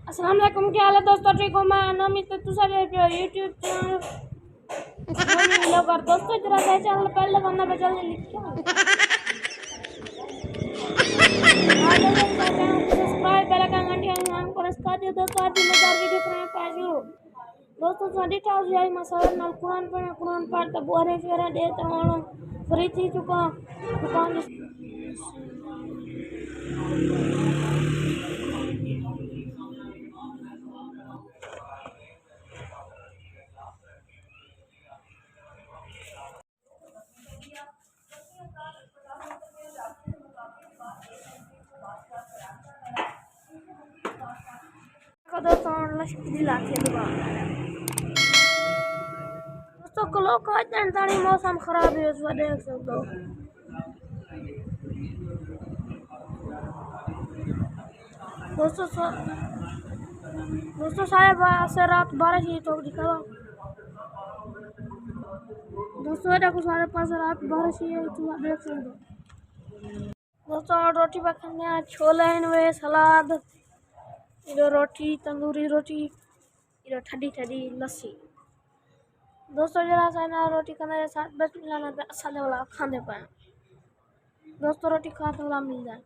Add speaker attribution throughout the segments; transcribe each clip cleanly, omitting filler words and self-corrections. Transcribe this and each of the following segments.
Speaker 1: अस्सलाम वालेकुम, क्या हाल है दोस्तों? ठीक हो? मैं नमित यूट्यूब चैनल दोस्तों जरा से चैनल पहले करना बचा लिखा सब्सक्राइब बेल आइकन घंटी ऑन कर इसका दियो दोस्तों आज मजेदार वीडियो बनाने का शुरू दोस्तों साडी टाउस याई मसाला नाल कुरान पढ़ तो बोरे फेरा दे तो हूं फ्री थी चुका दुकान का दोस्तों लश्करी लाके दोस्तों कलो का तानी मौसम खराब है इस वजह देख सकते हो दोस्तों साहब से रात 12 ही तो दिखा दोस्तों देखो सारे पास रात 12 ही है तो देख सकते हो दोस्तों रोटी पकाने छोले वे सलाद इधर रोटी तंदूरी रोटी इधर ठंडी ठंडी लस्सी दोस्तों जरा सा ना रोटी खाने साथ बस मिलाना असले वाला खाने पाए दोस्तों रोटी खाते वाला मिल जाए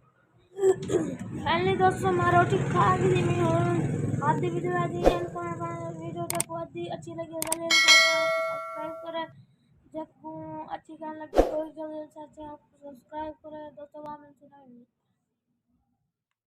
Speaker 1: फाइनली दोस्तों मैं रोटी खा भी नहीं हूँ आधी वीडियो वीडियो देखो आधी अच्छी लगी सब्सक्राइब करें जब अच्छी गान लगे तो जल्दी से सब्सक्राइब करें दोस्तों।